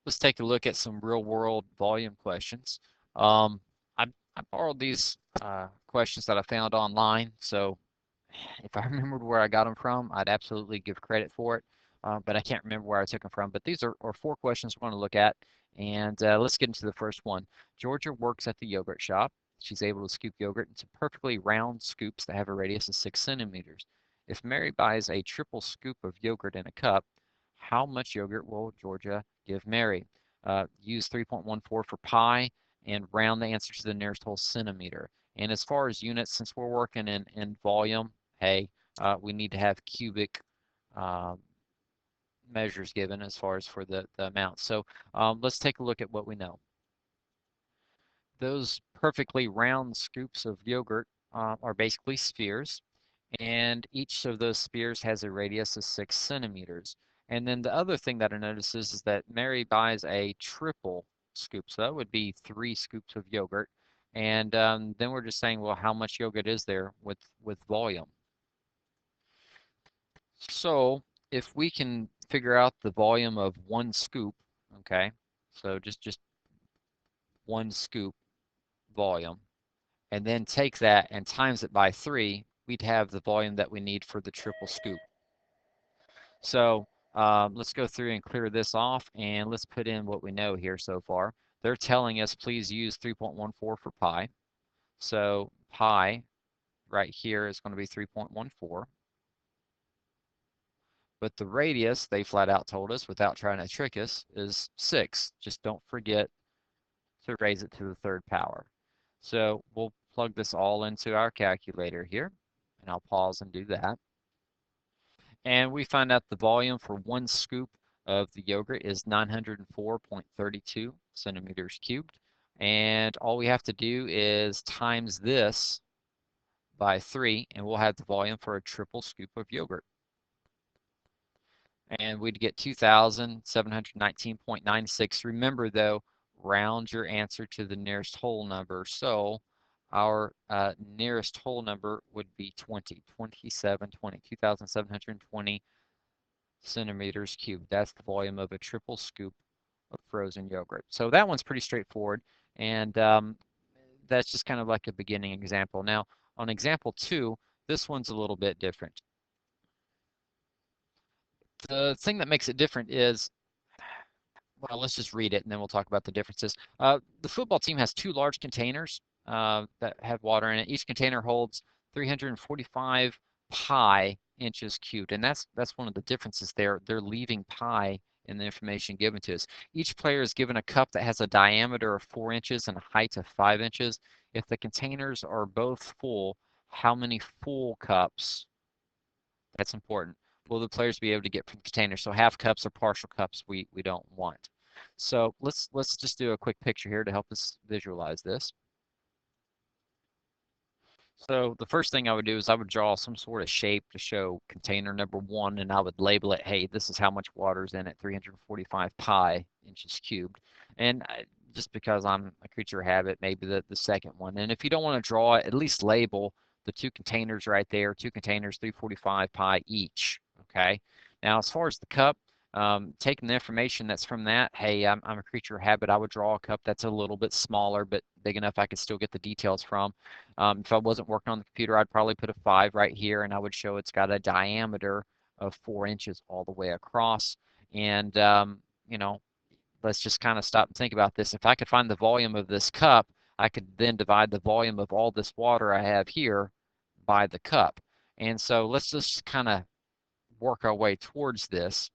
Let's take a look at some real-world volume questions. Um, I borrowed these questions that I found online, so if I remembered where I got them from, I'd absolutely give credit for it, but I can't remember where I took them from. But these are four questions we're going to look at, and let's get into the first one. Georgia works at the yogurt shop. She's able to scoop yogurt into perfectly round scoops that have a radius of 6 centimeters. If Mary buys a triple scoop of yogurt in a cup, how much yogurt will Georgia give Mary? Use 3.14 for pi and round the answer to the nearest whole centimeter. And as far as units, since we're working in volume, hey, we need to have cubic um, measures given as far as for the amount. So let's take a look at what we know. Those perfectly round scoops of yogurt are basically spheres, and each of those spheres has a radius of 6 centimeters. And then the other thing that I notice is that Mary buys a triple scoop, so that would be 3 scoops of yogurt. And then we're just saying, well, how much yogurt is there with volume? So if we can figure out the volume of 1 scoop, okay, so just 1 scoop volume, and then take that and times it by 3, we'd have the volume that we need for the triple scoop. So let's go through and clear this off, and let's put in what we know here so far. They're telling us please use 3.14 for pi. So pi right here is going to be 3.14. But the radius, they flat out told us, without trying to trick us, is 6. Just don't forget to raise it to the third power. So we'll plug this all into our calculator here, and I'll pause and do that. And we find out the volume for 1 scoop of the yogurt is 904.32 centimeters cubed. And all we have to do is times this by 3, and we'll have the volume for a triple scoop of yogurt. And we'd get 2,719.96. Remember, though, round your answer to the nearest whole number. So our nearest whole number would be 2,720 centimeters cubed. That's the volume of a triple scoop of frozen yogurt. So that one's pretty straightforward, and that's just kind of like a beginning example. Now, on example 2, this one's a little bit different. The thing that makes it different is, well, let's just read it and then we'll talk about the differences. The football team has 2 large containers that have water in it. Each container holds 345 pi inches cubed, and that's one of the differences there. They're leaving pi in the information given to us. Each player is given a cup that has a diameter of 4 inches and a height of 5 inches. If the containers are both full, how many full cups? That's important. Will the players be able to get from containers? So half cups or partial cups we don't want. So let's just do a quick picture here to help us visualize this. So the first thing I would do is I would draw some sort of shape to show container number 1, and I would label it, hey, this is how much water's in it, 345 pi inches cubed. And just because I'm a creature of habit, maybe the second one. And if you don't want to draw it, at least label the 2 containers right there, 2 containers, 345 pi each, okay? Now, as far as the cup, taking the information that's from that, hey, I'm a creature of habit, I would draw a cup that's a little bit smaller, but big enough I could still get the details from. If I wasn't working on the computer, I'd probably put a 5 right here, and I would show it's got a diameter of 4 inches all the way across. And, you know, let's just kind of stop and think about this. If I could find the volume of this cup, I could then divide the volume of all this water I have here by the cup. And so let's just kind of work our way towards this.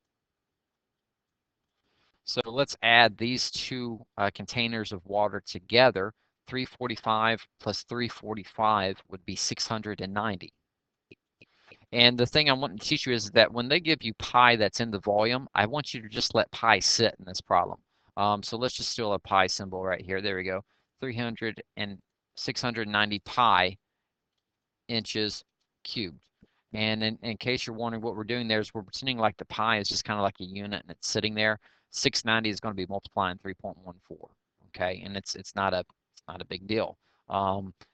So let's add these 2 containers of water together. 345 plus 345 would be 690. And the thing I want to teach you is that when they give you pi that's in the volume, I want you to just let pi sit in this problem. So let's just do a pi symbol right here. There we go. 300 and 690 pi inches cubed. And in case you're wondering what we're doing there is we're pretending like the pi is just kind of like a unit and it's sitting there. 690 is going to be multiplying 3.14. Okay, and it's not a big deal.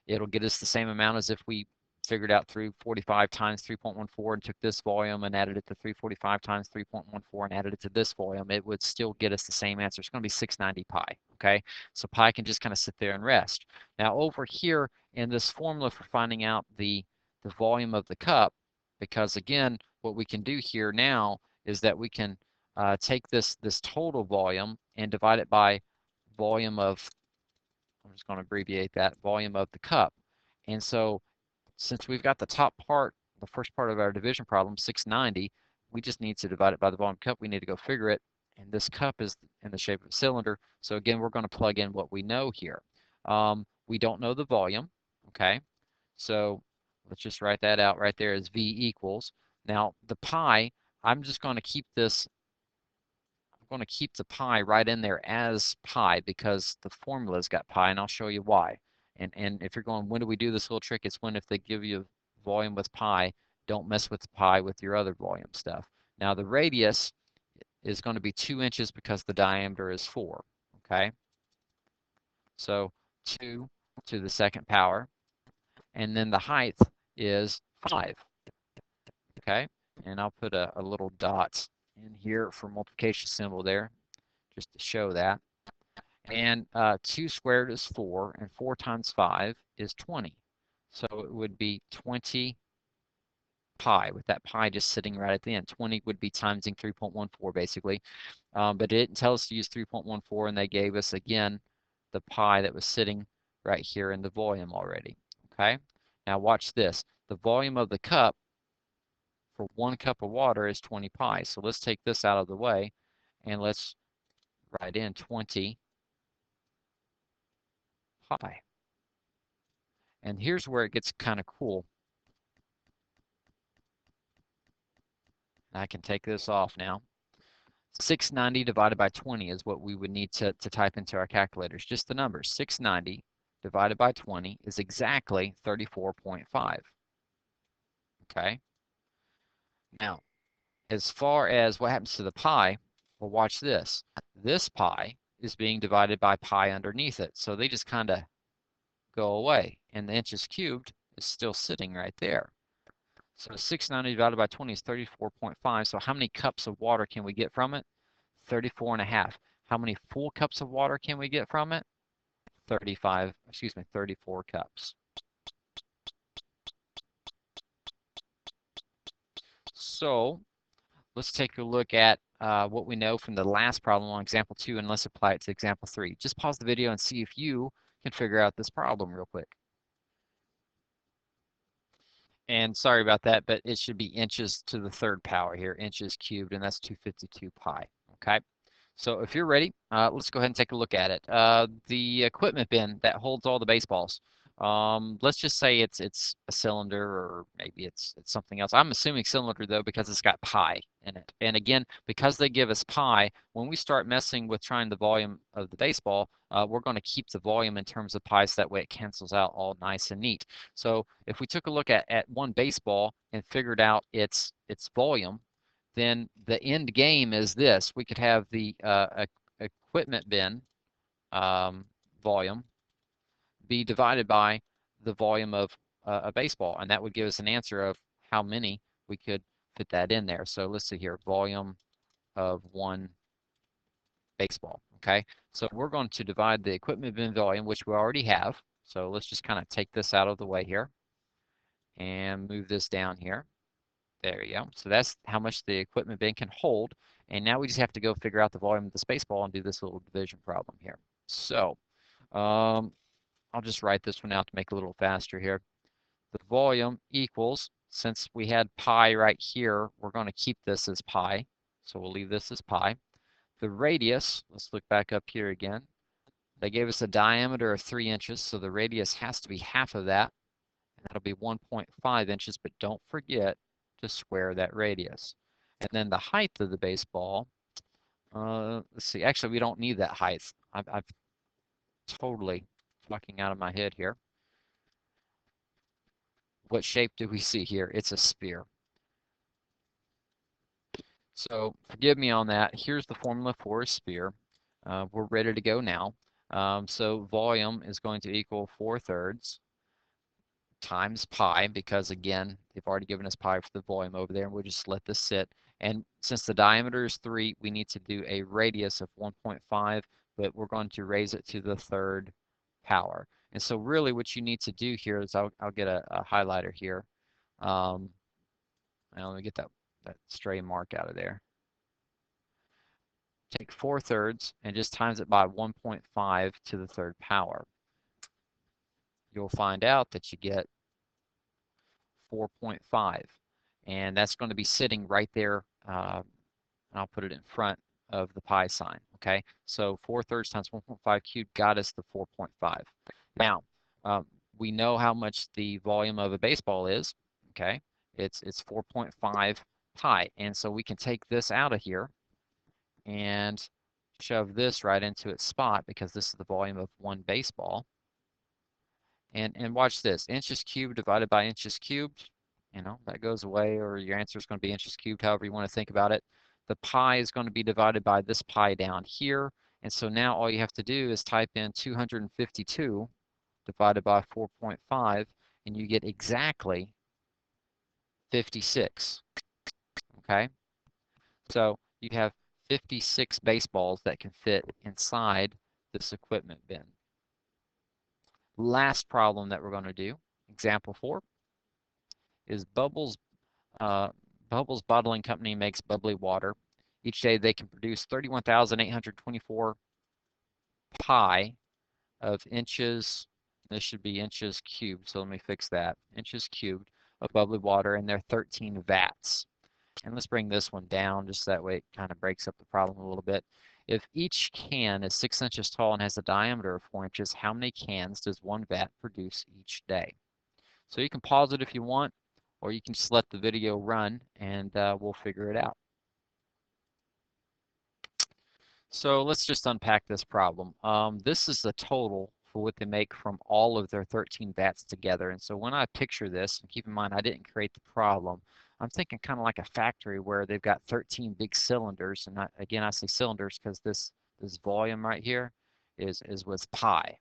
It'll get us the same amount as if we figured out 345 times 3.14 and took this volume and added it to 345 times 3.14 and added it to this volume, it would still get us the same answer. It's going to be 690 pi, okay? So pi can just kind of sit there and rest. Now over here in this formula for finding out the volume of the cup, because again, what we can do here now is that we can take this total volume and divide it by volume of, I'm just going to abbreviate that, volume of the cup. And so since we've got the top part, the first part of our division problem, 690, we just need to divide it by the volume cup. We need to go figure it. And this cup is in the shape of a cylinder. So again, we're going to plug in what we know here. We don't know the volume, okay? So let's just write that out right there as V equals. Now the pi, I'm just going to keep this, I'm going to keep the pi right in there as pi because the formula's got pi, and I'll show you why. And if you're going, when do we do this little trick? It's when if they give you volume with pi, don't mess with the pi with your other volume stuff. Now the radius is going to be 2 inches because the diameter is 4, okay? So 2 to the second power, and then the height is 5, okay? And I'll put a little dot in here for multiplication symbol there, just to show that. And 2 squared is 4, and 4 times 5 is 20. So it would be 20 pi, with that pi just sitting right at the end. 20 would be timesing 3.14 basically. But it didn't tell us to use 3.14, and they gave us, again, the pi that was sitting right here in the volume already. Okay? Now watch this. The volume of the cup for 1 cup of water is 20 pi. So let's take this out of the way, and let's write in 20 pi. And here's where it gets kind of cool. I can take this off now. 690 divided by 20 is what we would need to type into our calculators. Just the numbers. 690 divided by 20 is exactly 34.5. Okay? Now, as far as what happens to the pi, well, watch this. This pi is being divided by pi underneath it. So they just kind of go away. And the inches cubed is still sitting right there. So 690 divided by 20 is 34.5. So how many cups of water can we get from it? 34 and a half. How many full cups of water can we get from it? 34 cups. So let's take a look at what we know from the last problem on example 2, and let's apply it to example 3. Just pause the video and see if you can figure out this problem real quick. And sorry about that, but it should be inches to the third power here, inches cubed, and that's 252 pi, okay? So if you're ready, let's go ahead and take a look at it. The equipment bin that holds all the baseballs. Let's just say it's a cylinder, or maybe it's something else. I'm assuming cylinder though because it's got pi in it. And again, because they give us pi, when we start messing with trying the volume of the baseball, we're going to keep the volume in terms of pi so that way it cancels out all nice and neat. So if we took a look at one baseball and figured out its volume, then the end game is this. We could have the equipment bin volume be divided by the volume of a baseball, and that would give us an answer of how many we could fit that in there. So let's see here, volume of one baseball, okay? So we're going to divide the equipment bin volume, which we already have. So let's just kind of take this out of the way here and move this down here. There you go. So that's how much the equipment bin can hold. And now we just have to go figure out the volume of the space ball and do this little division problem here. So I'll just write this one out to make it a little faster here. The volume equals, since we had pi right here, we're going to keep this as pi. So we'll leave this as pi. The radius, let's look back up here again. They gave us a diameter of 3 inches, so the radius has to be half of that. And that'll be 1.5 inches, but don't forget to square that radius. And then the height of the baseball, let's see, actually we don't need that height. I've totally fucking out of my head here. What shape do we see here? It's a sphere. So forgive me on that. Here's the formula for a sphere. We're ready to go now. So volume is going to equal 4/3 times pi, because again, they've already given us pi for the volume over there, and we'll just let this sit. And since the diameter is 3, we need to do a radius of 1.5, but we're going to raise it to the third power. And so really what you need to do here is I'll get a highlighter here. And let me get that stray mark out of there. Take 4/3 and just times it by 1.5 to the third power. You'll find out that you get 4.5. And that's going to be sitting right there. I'll put it in front of the pi sign. Okay, so 4/3 times 1.5 cubed got us the 4.5. Now, we know how much the volume of a baseball is. Okay, it's 4.5 pi. And so we can take this out of here and shove this right into its spot, because this is the volume of one baseball. And watch this, inches cubed divided by inches cubed, that goes away, or your answer is going to be inches cubed, however you want to think about it. The pi is going to be divided by this pi down here. And so now all you have to do is type in 252 divided by 4.5, and you get exactly 56. Okay? So you have 56 baseballs that can fit inside this equipment bin. Last problem that we're going to do, example 4, is Bubbles. Bubbles Bottling Company makes bubbly water. Each day they can produce 31,824 pi of inches. This should be inches cubed, so let me fix that. Inches cubed of bubbly water, and they're 13 vats. And let's bring this one down just that way it kind of breaks up the problem a little bit. If each can is 6 inches tall and has a diameter of 4 inches, how many cans does one vat produce each day? So you can pause it if you want, or you can just let the video run, and we'll figure it out. So let's just unpack this problem. This is the total for what they make from all of their 13 vats together. And so when I picture this, and keep in mind I didn't create the problem, I'm thinking kind of like a factory where they've got 13 big cylinders. And again, I say cylinders because this volume right here is with pi.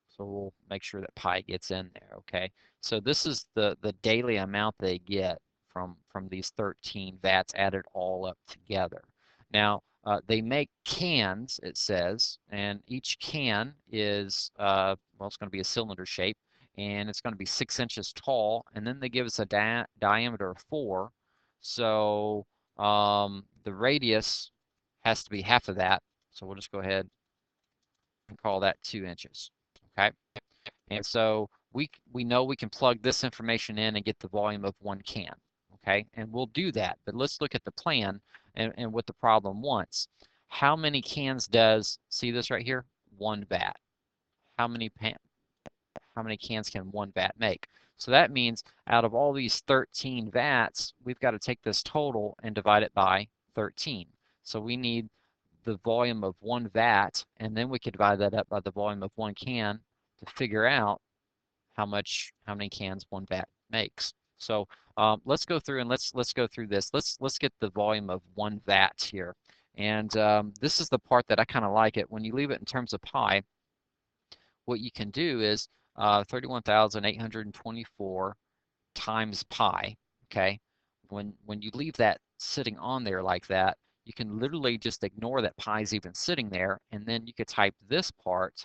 So we'll make sure that pi gets in there, okay? So this is the daily amount they get from these 13 vats added all up together. Now, they make cans, it says, and each can is, well, it's going to be a cylinder shape, and it's going to be 6 inches tall, and then they give us a diameter of 4. So the radius has to be half of that. So we'll just go ahead and call that 2 inches, okay? And so we know we can plug this information in and get the volume of one can, okay? And we'll do that, but let's look at the plan and what the problem wants. How many cans does, see this right here? One vat. How many cans can one vat make? So that means out of all these 13 vats, we've got to take this total and divide it by 13. So we need the volume of one vat, and then we could divide that up by the volume of one can to figure out how many cans one vat makes. So let's go through and let's go through this. Let's get the volume of one vat here. And this is the part that I kind of like it. When you leave it in terms of pi, what you can do is 31,824 times pi, okay? When you leave that sitting on there like that, you can literally just ignore that pi is even sitting there, and then you could type this part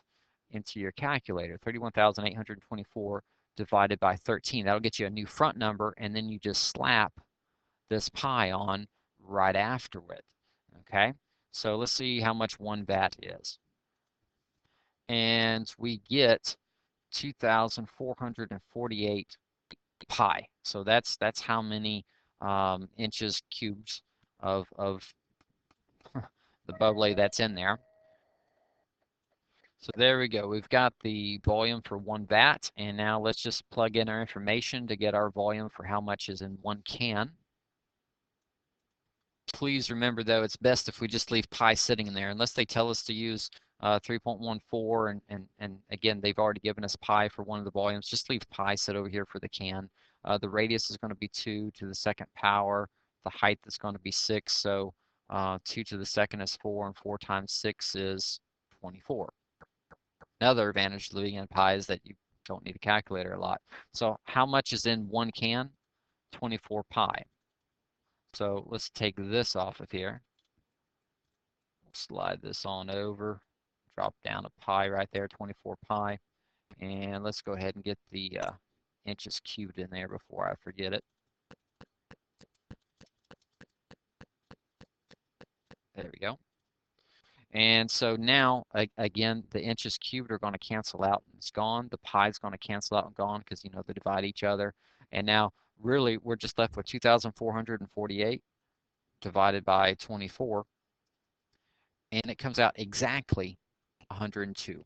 into your calculator, 31,824 divided by 13. That'll get you a new front number, and then you just slap this pi on right after it, okay? So let's see how much one vat is. And we get 2,448 pi. So that's how many inches cubes of the bubbly that's in there. So there we go. We've got the volume for one vat, and now let's just plug in our information to get our volume for how much is in one can. Please remember, though, it's best if we just leave pi sitting in there, unless they tell us to use 3.14, and again, they've already given us pi for one of the volumes. Just leave pi sit over here for the can. The radius is going to be 2 to the second power. The height is going to be 6, so 2 to the second is 4, and 4 times 6 is 24. Another advantage of living in pi is that you Don't need a calculator a lot. So how much is in 1 can? 24 pi. So let's take this off of here. Slide this on over. Drop down a pi right there, 24 pi. And let's go ahead and get the inches cubed in there before I forget it. There we go. And so now, again, the inches cubed are going to cancel out. It's gone. The pi is going to cancel out and gone because, you know, they divide each other. And now, really, we're just left with 2,448 divided by 24. And it comes out exactly 102.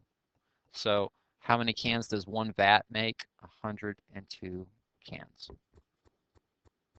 So how many cans does one vat make? 102 cans.